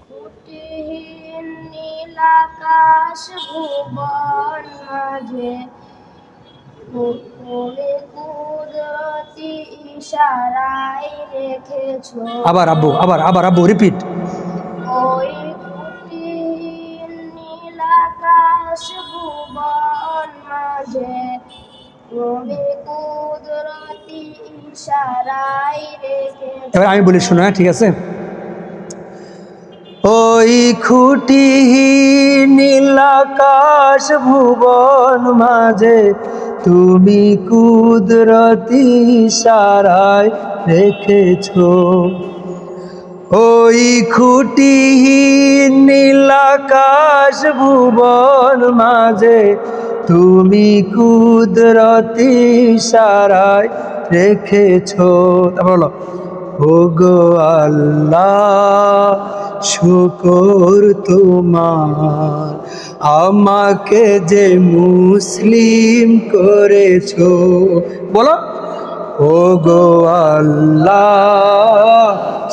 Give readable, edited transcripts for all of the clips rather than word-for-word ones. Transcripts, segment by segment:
খুঁটিহীন নীলাকাশ ভুবন মাঝে তুমি কুদরতি ইশারায় রেখেছো। আবার আব্বু রিপিট। ওই খুঁটিহীন নীলাকাশ ভুবন মাঝে তুমি কুদরতি ইশারায় রেখেছো। এবার আমি বলি শোনো, ঠিক আছে? ওই খুঁটিহীন নীলাকাশ ভুবন মাঝে তুমি কুদরতি ইশারায় রেখেছো। ওই খুঁটিহীন নীলাকাশ ভুবন মাঝে তুমি কুদরতি ইশারায় রেখেছো। তারপর বলো, ওগো আল্লাহ শুকর তোমার, আমাকে যে মুসলিম করেছো। বলো, ওগো আল্লাহ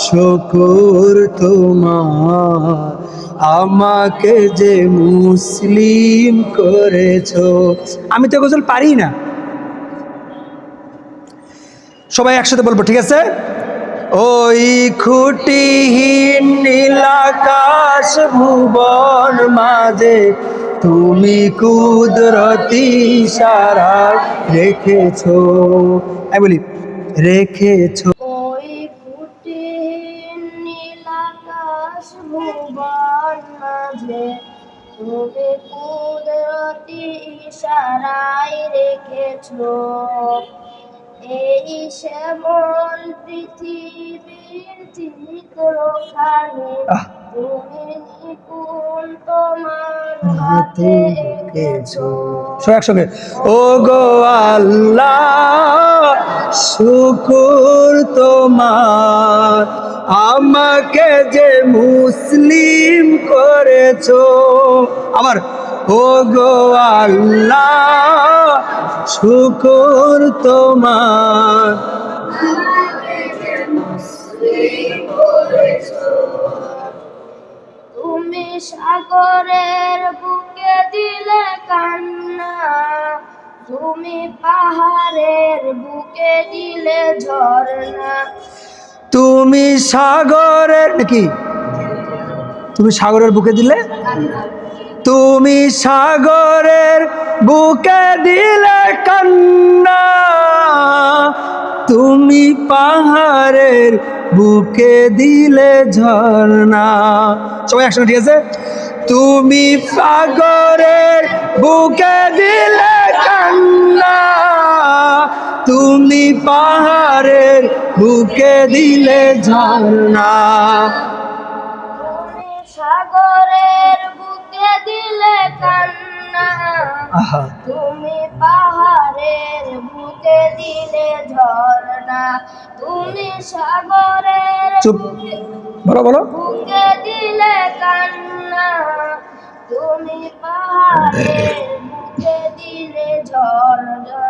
শুকর তোমার, আমাকে যে মুসলিম করেছো। আমি তো গজল পারি না, সবাই একসাথে বলবো, ঠিক আছে? ওই খুঁটিহীন নীলাকাশ ভুবন মাঝে তুমি কুদরতি ইশারায় রেখেছো। আমি বলি রেখেছো। ওই খুঁটিহীন নীলাকাশ ভুবন মাঝে তুমি কুদরতি ইশারায় রেখেছো। এই শ্যামল পৃথিবীর চিত্রখানি তুমি নিপুণ তোমার হাতে এঁকেছো। সব একসঙ্গে, ওগো আল্লাহ শুকর তোমার, আমাকে যে মুসলিম করেছো। আবার, ওগো আল্লাহ শুকর তোমার, তুমি সাগরের বুকে দিলে কান্না, তুমি পাহাড়ের বুকে দিলে ঝর্ণা। তুমি সাগরের নাকি, তুমি সাগরের বুকে দিলে, তুমি সাগরের বুকে দিলে কান্না, তুমি পাহাড়ের বুকে দিলে ঝর্ণা। সবাই একসঙ্গে, ঠিক আছে? তুমি সাগরের বুকে দিলে কান্না, তুমি পাহাড়ের বুকে দিলে ঝর্ণা। তুমি সাগরের বুকে দিলে কান্না, তুমি পাহাড়ের বুকে দিলে ঝর্ণা। তুমি সাগরের বুকে দিলে কান্না, তুমি পাহাড়ের বুকে দিলে ঝর্ণা।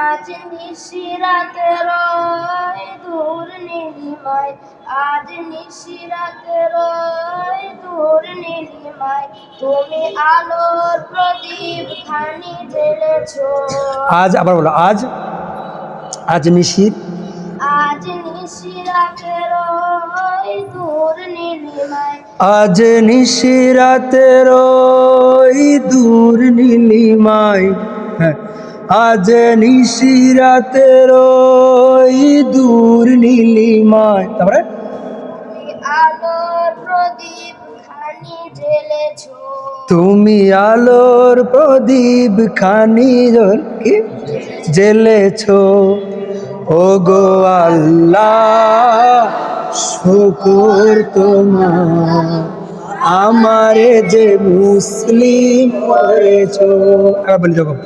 আজ নিশিরাতের দূর নীলিমায়, আজ নিশিরাতের দূর নীলিমায় তুমি আলোর প্রদীপ খানি জ্বেলেছো। আজ, আবার বলো, আজ নিশির, আজ নিশিরাতের দূর নীলিমায়, আজ নিশিরাতের দূর নীলিমায়, হ্যাঁ, আজ নিশিরাতের দূর নীলিমায়। তারপরে আলোর প্রদীপ খানি জ্বেলেছো। তুমি আলোর প্রদীপ খানি জ্বেলেছো। ওগো আল্লাহ শুকর তোমার, আমারে যে মুসলিম করেছো। বলি যখন,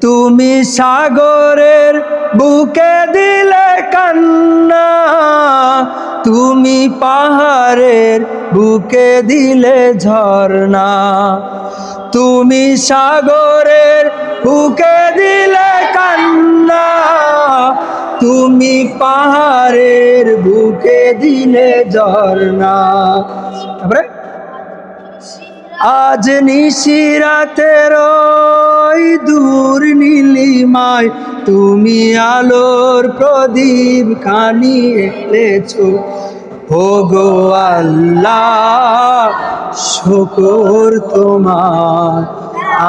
তুমি সাগরের বুকে দিলে কান্না, তুমি পাহাড়ের বুকে দিলে ঝর্ণা। তুমি সাগরের বুকে দিলে কান্না, তুমি পাহাড়ের বুকে দিলে ঝর্ণা। তারপরে আজ নিশিরাতের ওই দূর নীলিমায় তুমি আলোর প্রদীপ খানি এনেছো। ও গো আল্লাহ শুকর তোমার,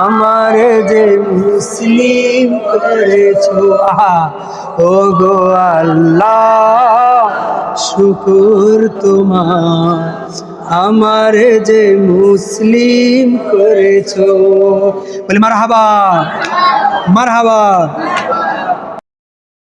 আমার যে মুসলিম করেছো। আহা, ও গো আল্লাহ শুকর তোমার, আমার যে মুসলিম করেছো। বলি মারহাবা, মারহাবা।